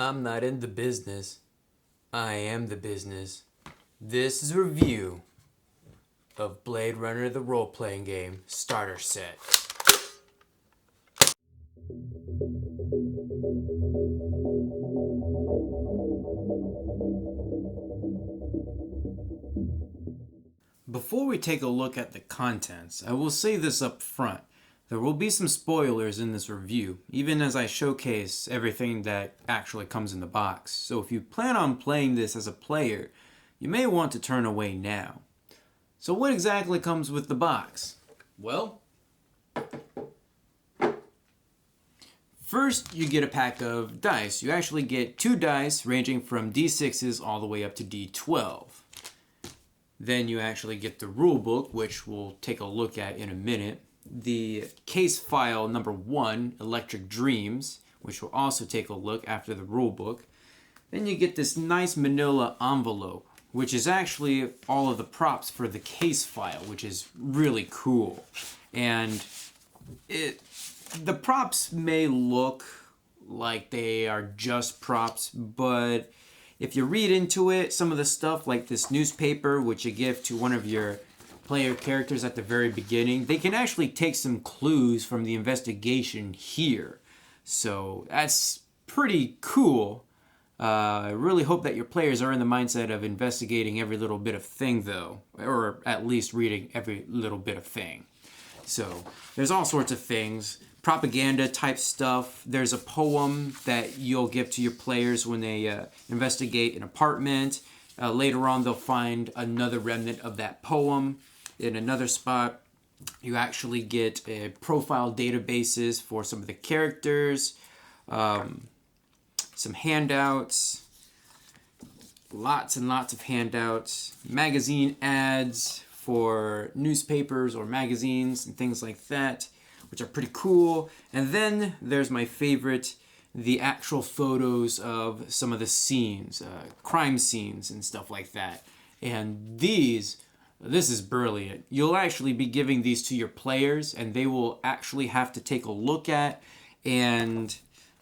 I'm not in the business. I am the business. This is a review of Blade Runner the Role-Playing Game Starter Set. Before we take a look at the contents, I will say this up front. There will be some spoilers in this review, even as I showcase everything that actually comes in the box. So if you plan on playing this as a player, you may want to turn away now. So what exactly comes with the box? Well, first you get a pack of dice. You actually get 2 dice ranging from D6s all the way up to D12. Then you actually get the rule book, which we'll take a look at in a minute. The case file number 1, Electric Dreams, which we'll also take a look after the rule book. Then you get this nice manila envelope, which is actually all of the props for the case file, which is really cool. And the props may look like they are just props, but if you read into it, some of the stuff like this newspaper, which you give to one of your player characters at the very beginning, they can actually take some clues from the investigation here. So that's pretty cool. I really hope that your players are in the mindset of investigating every little bit of thing, though, or at least reading every little bit of thing. So there's all sorts of things. Propaganda type stuff. There's a poem that you'll give to your players when they investigate an apartment. Later on, they'll find another remnant of that poem in another spot. You actually get profile databases for some of the characters, some handouts, lots and lots of handouts, magazine ads for newspapers or magazines and things like that, which are pretty cool. And then there's my favorite, the actual photos of some of the scenes, crime scenes and stuff like that. And this is brilliant. You'll actually be giving these to your players, and they will actually have to take a look at, and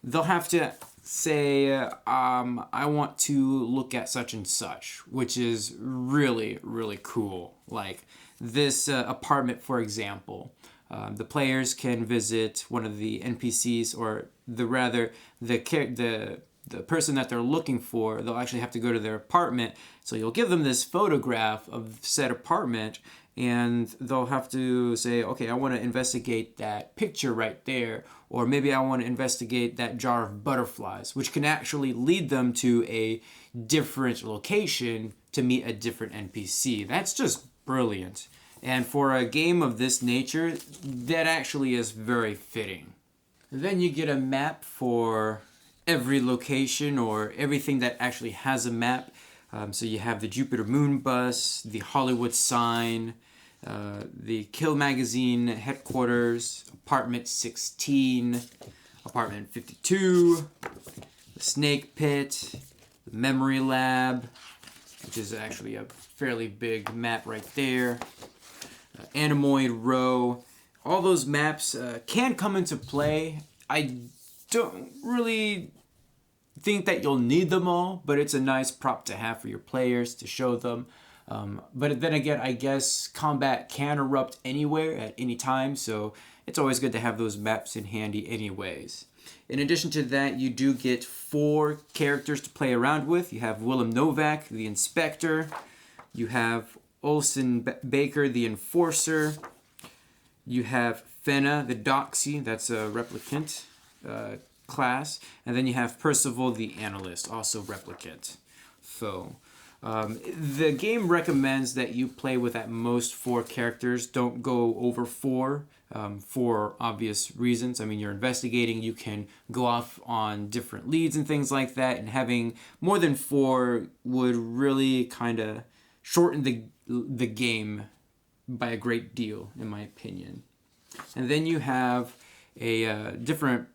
they'll have to say, I want to look at such and such, which is really, really cool. Like this apartment, for example. The players can visit one of the NPCs, or the person that they're looking for. They'll actually have to go to their apartment. So you'll give them this photograph of said apartment, and they'll have to say, okay, I want to investigate that picture right there, or maybe I want to investigate that jar of butterflies, which can actually lead them to a different location to meet a different NPC. That's just brilliant. And for a game of this nature, that actually is very fitting. And then you get a map for every location, or everything that actually has a map. So you have the Jupiter Moon bus, the Hollywood sign, the Kill Magazine headquarters, apartment 16, apartment 52, the Snake Pit, the Memory Lab, which is actually a fairly big map right there, Anemoid Row. All those maps can come into play. I don't really think that you'll need them all, but it's a nice prop to have for your players to show them. But then again, I guess combat can erupt anywhere at any time, so it's always good to have those maps in handy anyways. In addition to that, you do get 4 characters to play around with. You have Willem Novak, the Inspector. You have Olson Baker, the Enforcer. You have Fenna, the Doxy, that's a replicant class. And then you have Percival, the Analyst, also replicant. So the game recommends that you play with at most 4 characters. Don't go over 4 for obvious reasons. I mean, you're investigating, you can go off on different leads and things like that, and having more than 4 would really kind of shorten the game by a great deal, in my opinion. And then you have a different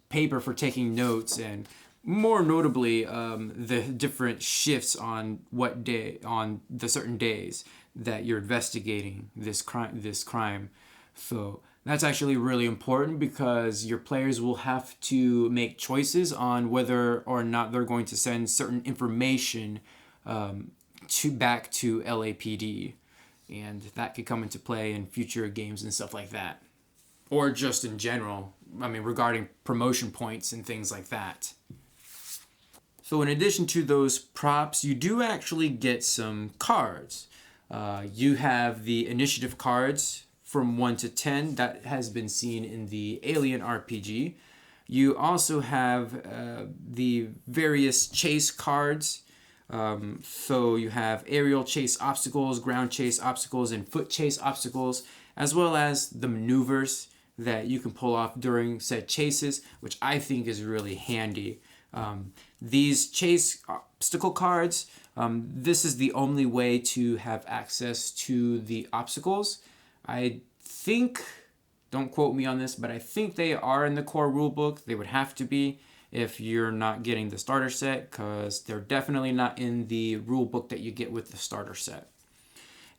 paper for taking notes, and more notably the different shifts on what day, on the certain days that you're investigating this crime. So That's actually really important because your players will have to make choices on whether or not they're going to send certain information back to LAPD, and that could come into play in future games and stuff like that, or just in general. I mean, regarding promotion points and things like that. So in addition to those props, you do actually get some cards. You have the initiative cards from 1 to 10 that has been seen in the Alien RPG. You also have the various chase cards. So you have aerial chase obstacles, ground chase obstacles, and foot chase obstacles, as well as the maneuvers that you can pull off during said chases, which I think is really handy. These chase obstacle cards, this is the only way to have access to the obstacles. I think, don't quote me on this, but I think they are in the core rulebook. They would have to be if you're not getting the starter set, because they're definitely not in the rulebook that you get with the starter set.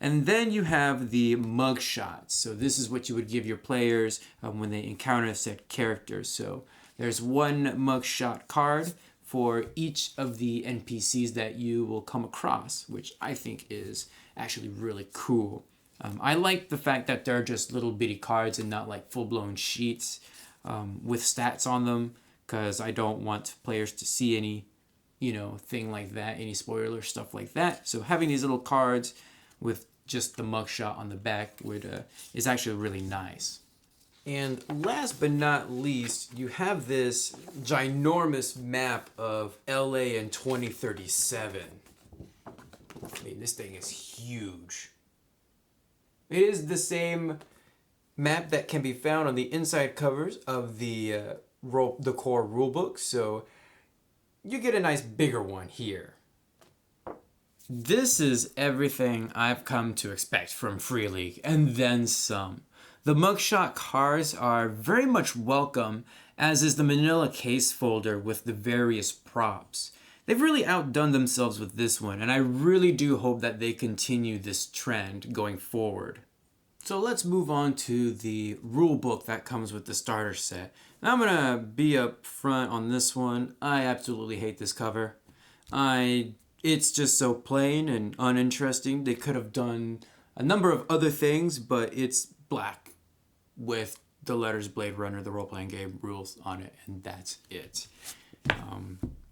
And then you have the mug shots. So this is what you would give your players when they encounter said characters. So there's one mug shot card for each of the NPCs that you will come across, which I think is actually really cool. I like the fact that they're just little bitty cards and not like full-blown sheets with stats on them, because I don't want players to see any, thing like that, any spoiler stuff like that. So having these little cards with just the mugshot on the back is actually really nice. And last but not least, you have this ginormous map of LA in 2037. I mean, this thing is huge. It is the same map that can be found on the inside covers of the core rulebook, so you get a nice bigger one here. This is everything I've come to expect from Free League, and then some. The mugshot cards are very much welcome, as is the manila case folder with the various props. They've really outdone themselves with this one, and I really do hope that they continue this trend going forward. So let's move on to the rule book that comes with the starter set. Now I'm gonna be up front on this one. I absolutely hate this cover. It's just so plain and uninteresting. They could have done a number of other things, but it's black with the letters Blade Runner, the role-playing game rules on it, and that's it.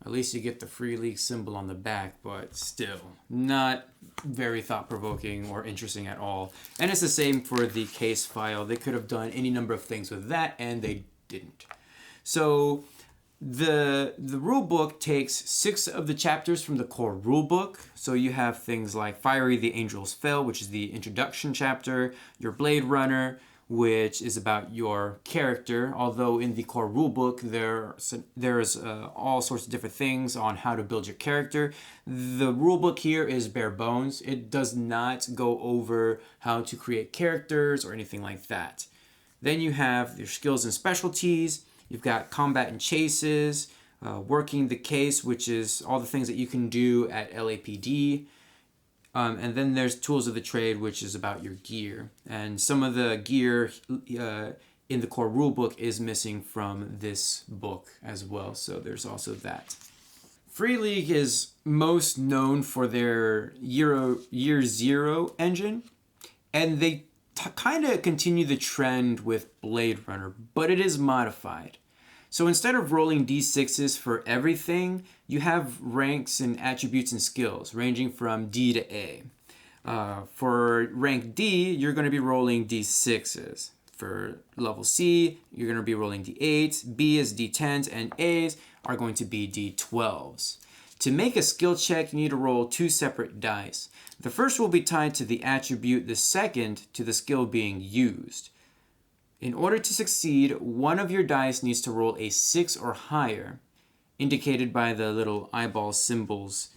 At least you get the Free League symbol on the back, but still not very thought-provoking or interesting at all. And it's the same for the case file. They could have done any number of things with that, and they didn't. So the rule book takes 6 of the chapters from the core rule book. So you have things like Fiery the Angels Fell, which is the introduction chapter, your Blade Runner, which is about your character, although in the core rulebook there's all sorts of different things on how to build your character. The rulebook here is bare bones. It does not go over how to create characters or anything like that. Then you have your skills and specialties. You've got combat and chases, working the case, which is all the things that you can do at LAPD. And then there's tools of the trade, which is about your gear. And some of the gear in the core rulebook is missing from this book as well. So there's also that. Free League is most known for their Year Zero engine. And they kind of continue the trend with Blade Runner, but it is modified. So instead of rolling d6s for everything, you have ranks and attributes and skills ranging from D to A. For rank D, you're going to be rolling d6s. For level C, you're going to be rolling d8s, B is d10s, and A's are going to be d12s. To make a skill check, you need to roll 2 separate dice. The first will be tied to the attribute, the second to the skill being used. In order to succeed, one of your dice needs to roll a 6 or higher, indicated by the little eyeball symbols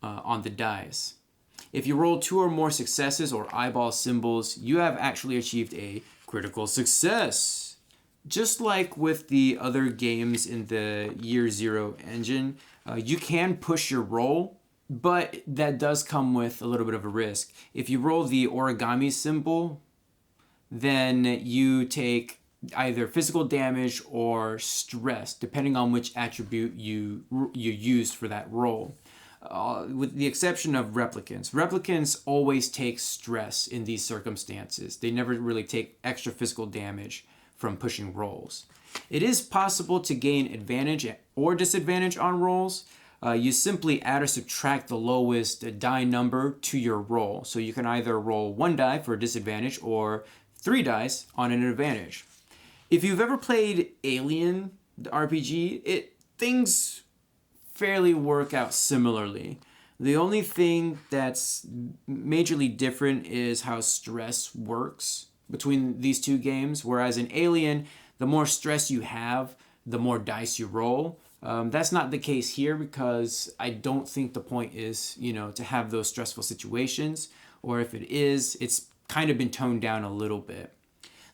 on the dice. If you roll 2 or more successes or eyeball symbols, you have actually achieved a critical success. Just like with the other games in the Year Zero engine, you can push your roll, but that does come with a little bit of a risk. If you roll the origami symbol, then you take either physical damage or stress, depending on which attribute you used for that roll. With the exception of replicants. Replicants always take stress in these circumstances. They never really take extra physical damage from pushing rolls. It is possible to gain advantage or disadvantage on rolls. You simply add or subtract the lowest die number to your roll. So you can either roll 1 die for a disadvantage or 3 dice on an advantage. If you've ever played Alien, the RPG, things fairly work out similarly. The only thing that's majorly different is how stress works between these two games. Whereas in Alien, the more stress you have, the more dice you roll. That's not the case here because I don't think the point is, to have those stressful situations. Or if it is, it's kind of been toned down a little bit.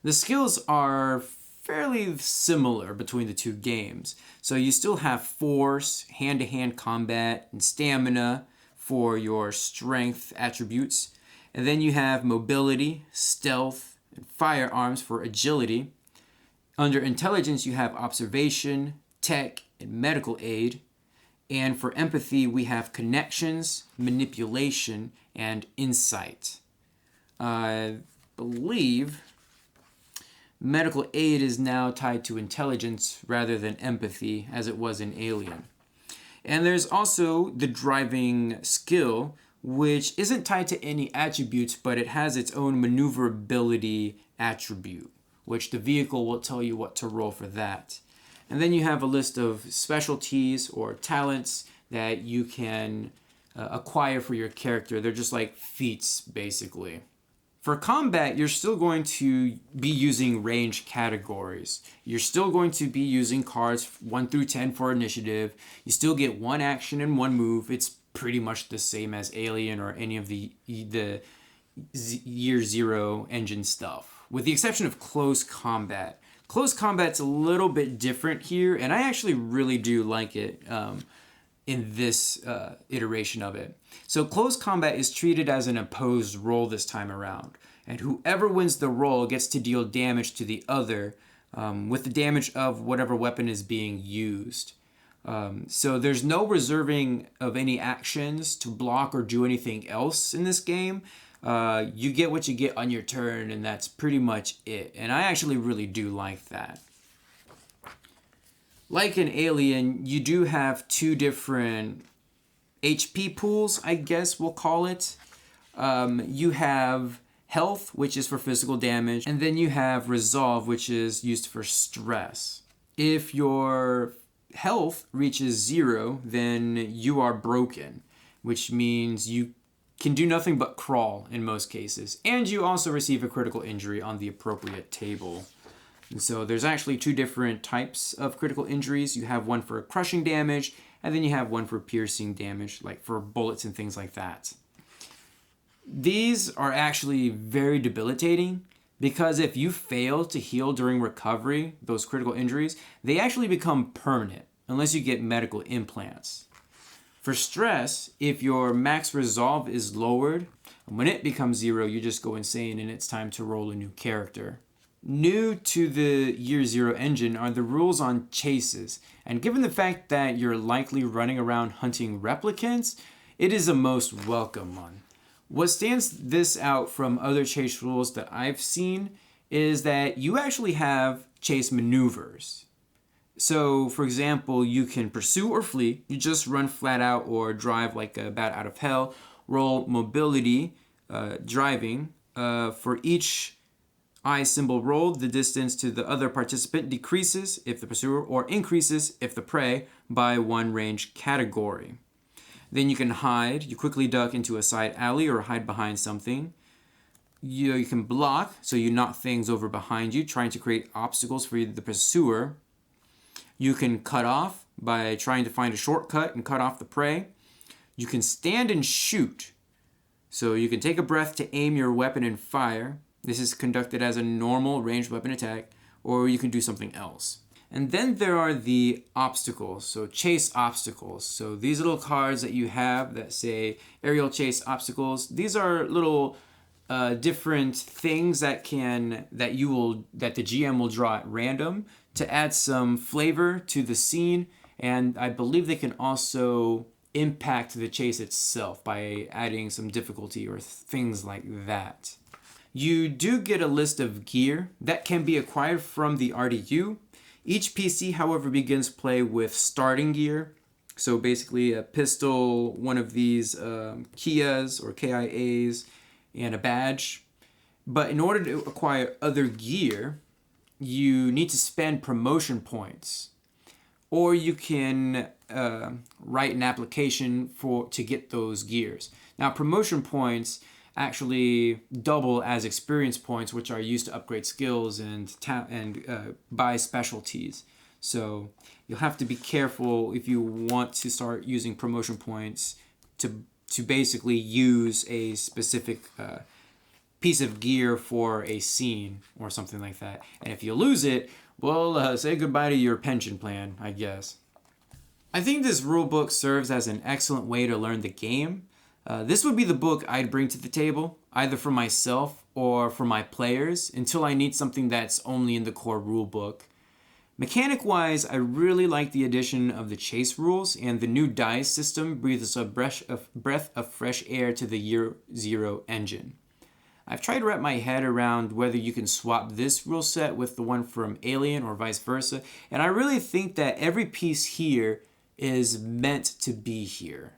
The skills are fairly similar between the two games. So you still have force, hand-to-hand combat, and stamina for your strength attributes. And then you have mobility, stealth, and firearms for agility. Under intelligence, you have observation, tech, and medical aid. And for empathy, we have connections, manipulation, and insight. I believe medical aid is now tied to intelligence rather than empathy, as it was in Alien. And there's also the driving skill, which isn't tied to any attributes, but it has its own maneuverability attribute, which the vehicle will tell you what to roll for that. And then you have a list of specialties or talents that you can acquire for your character. They're just like feats, basically. For combat, you're still going to be using range categories. You're still going to be using cards 1 through 10 for initiative. You still get 1 action and 1 move. It's pretty much the same as Alien or any of the Year Zero engine stuff, with the exception of close combat. Close combat's a little bit different here, and I actually really do like it in this iteration of it. So close combat is treated as an opposed roll this time around, and whoever wins the roll gets to deal damage to the other with the damage of whatever weapon is being used. So there's no reserving of any actions to block or do anything else in this game. You get what you get on your turn, and that's pretty much it. And I actually really do like that. Like in Alien, you do have 2 different HP pools, I guess we'll call it. You have health, which is for physical damage, and then you have resolve, which is used for stress. If your health reaches 0, then you are broken, which means you can do nothing but crawl in most cases. And you also receive a critical injury on the appropriate table. And so there's actually 2 different types of critical injuries. You have one for crushing damage, and then you have one for piercing damage, like for bullets and things like that. These are actually very debilitating because if you fail to heal during recovery, those critical injuries, they actually become permanent unless you get medical implants. For stress, if your max resolve is lowered, when it becomes 0, you just go insane and it's time to roll a new character. New to the Year Zero engine are the rules on chases, and given the fact that you're likely running around hunting replicants, it is a most welcome one. What stands this out from other chase rules that I've seen is that you actually have chase maneuvers. So, for example, you can pursue or flee, you just run flat out or drive like a bat out of hell, roll mobility, driving. For each I symbol rolled, the distance to the other participant decreases if the pursuer or increases if the prey by 1 range category. Then you can hide. You quickly duck into a side alley or hide behind something. You can block, so you knock things over behind you, trying to create obstacles for the pursuer. You can cut off by trying to find a shortcut and cut off the prey. You can stand and shoot. So you can take a breath to aim your weapon and fire. This is conducted as a normal ranged weapon attack, or you can do something else. And then there are the obstacles, so chase obstacles. So these little cards that you have that say aerial chase obstacles, these are little different things that the GM will draw at random to add some flavor to the scene, and I believe they can also impact the chase itself by adding some difficulty or things like that. You do get a list of gear that can be acquired from the RDU. Each PC, however, begins play with starting gear. So basically a pistol, one of these Kias or KIAs, and a badge. But in order to acquire other gear, you need to spend promotion points. Or you can write an application to get those gears. Now, promotion points actually double as experience points, which are used to upgrade skills and buy specialties. So you'll have to be careful if you want to start using promotion points to basically use a specific piece of gear for a scene or something like that. And if you lose it, well, say goodbye to your pension plan, I guess. I think this rulebook serves as an excellent way to learn the game. This would be the book I'd bring to the table, either for myself or for my players, until I need something that's only in the core rulebook. Mechanic-wise, I really like the addition of the chase rules, and the new dice system breathes a breath of fresh air to the Year Zero engine. I've tried to wrap my head around whether you can swap this rule set with the one from Alien or vice versa, and I really think that every piece here is meant to be here.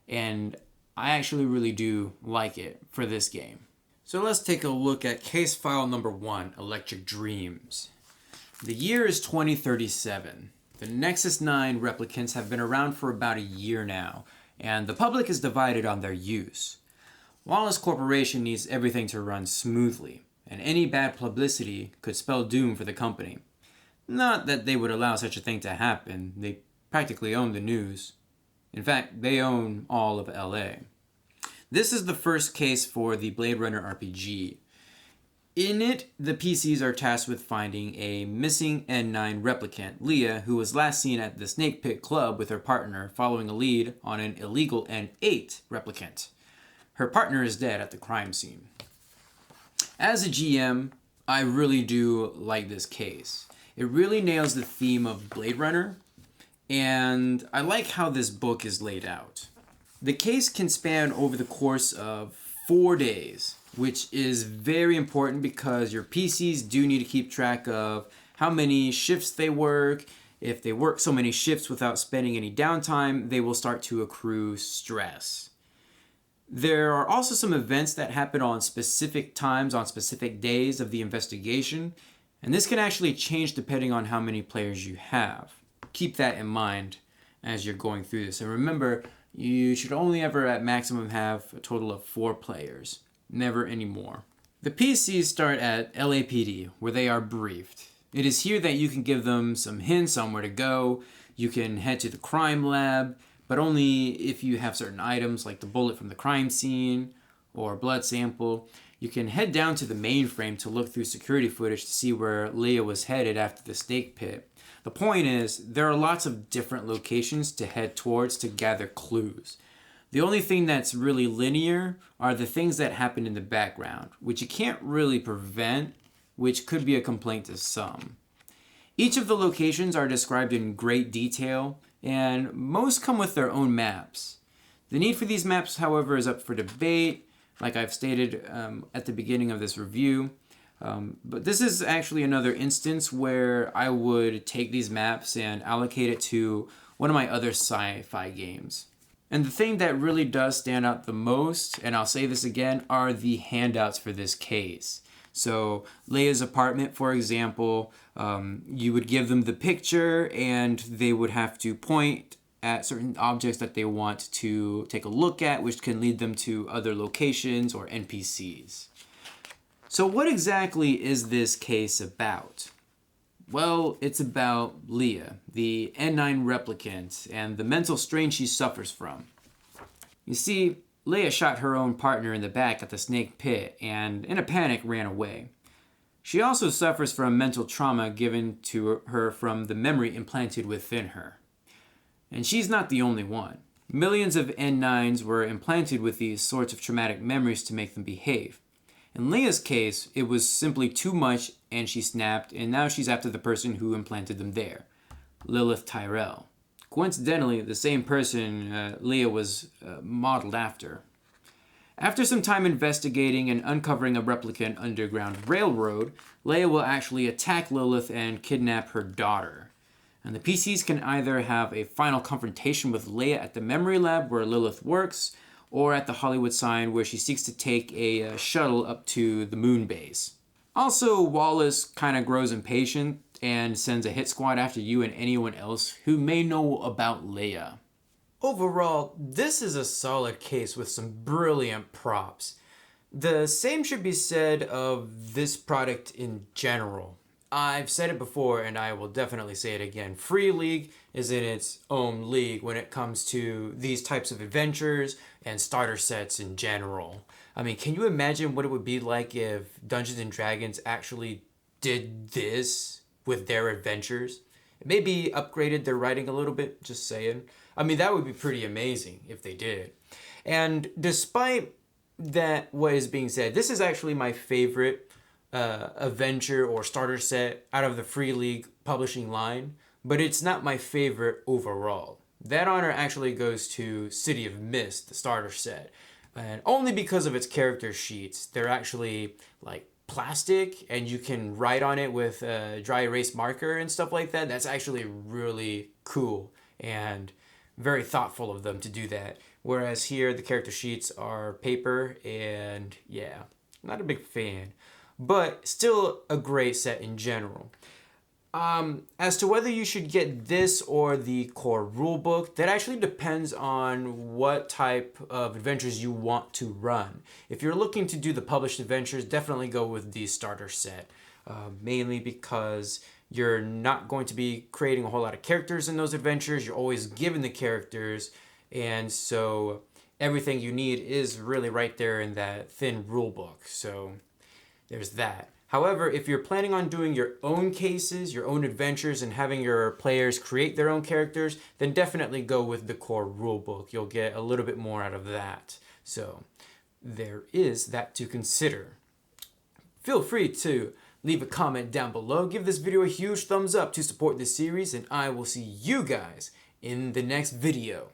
And I actually really do like it for this game. So let's take a look at case file number 1, Electric Dreams. The year is 2037. The Nexus 9 replicants have been around for about a year now, and the public is divided on their use. Wallace Corporation needs everything to run smoothly, and any bad publicity could spell doom for the company. Not that they would allow such a thing to happen. They practically own the news. In fact, they own all of LA. This is the first case for the Blade Runner RPG. In it, the PCs are tasked with finding a missing N9 replicant, Leah, who was last seen at the Snake Pit Club with her partner following a lead on an illegal N8 replicant. Her partner is dead at the crime scene. As a GM, I really do like this case. It really nails the theme of Blade Runner, and I like how this book is laid out. The case can span over the course of 4 days, which is very important because your PCs do need to keep track of how many shifts they work. If they work so many shifts without spending any downtime, they will start to accrue stress. There are also some events that happen on specific times, on specific days of the investigation, and this can actually change depending on how many players you have. Keep that in mind as you're going through this. And remember, you should only ever at maximum have a total of 4 players, never any more. The PCs start at LAPD, where they are briefed. It is here that you can give them some hints on where to go. You can head to the crime lab, but only if you have certain items like the bullet from the crime scene or blood sample. You can head down to the mainframe to look through security footage to see where Leah was headed after the snake pit. The point is, there are lots of different locations to head towards to gather clues. The only thing that's really linear are the things that happen in the background, which you can't really prevent, which could be a complaint to some. Each of the locations are described in great detail, and most come with their own maps. The need for these maps, however, is up for debate, like I've stated at the beginning of this review. But this is actually another instance where I would take these maps and allocate it to one of my other sci-fi games. And the thing that really does stand out the most, and I'll say this again, are the handouts for this case. So Leia's apartment, for example, you would give them the picture and they would have to point at certain objects that they want to take a look at, which can lead them to other locations or NPCs. So what exactly is this case about? Well, it's about Leah, the N9 replicant, and the mental strain she suffers from. You see, Leah shot her own partner in the back at the snake pit and, in a panic, ran away. She also suffers from mental trauma given to her from the memory implanted within her. And she's not the only one. Millions of N9s were implanted with these sorts of traumatic memories to make them behave. In Leia's case, it was simply too much and she snapped, and now she's after the person who implanted them there, Lilith Tyrell. Coincidentally, the same person Leia was modeled after. After some time investigating and uncovering a replicant underground railroad, Leia will actually attack Lilith and kidnap her daughter. And the PCs can either have a final confrontation with Leia at the memory lab where Lilith works, or at the Hollywood sign where she seeks to take a shuttle up to the moon base. Also, Wallace kind of grows impatient and sends a hit squad after you and anyone else who may know about Leia. Overall, this is a solid case with some brilliant props. The same should be said of this product in general. I've said it before and I will definitely say it again. Free League is in its own league when it comes to these types of adventures and starter sets in general. I mean, can you imagine what it would be like if Dungeons & Dragons actually did this with their adventures? Maybe upgraded their writing a little bit, just saying. I mean, that would be pretty amazing if they did. And despite that, what is being said, this is actually my favorite adventure or starter set out of the Free League publishing line, but it's not my favorite overall. That honor actually goes to City of Mist, the starter set, and only because of its character sheets. They're actually like plastic and you can write on it with a dry erase marker and stuff like that. That's actually really cool and very thoughtful of them to do that. Whereas here the character sheets are paper and yeah, not a big fan. But still a great set in general. As to whether you should get this or the core rulebook, that actually depends on what type of adventures you want to run. If you're looking to do the published adventures, definitely go with the starter set. Mainly because you're not going to be creating a whole lot of characters in those adventures. You're always given the characters, and so everything you need is really right there in that thin rulebook. So there's that. However, if you're planning on doing your own cases, your own adventures, and having your players create their own characters, then definitely go with the core rulebook. You'll get a little bit more out of that. So there is that to consider. Feel free to leave a comment down below. Give this video a huge thumbs up to support this series, and I will see you guys in the next video.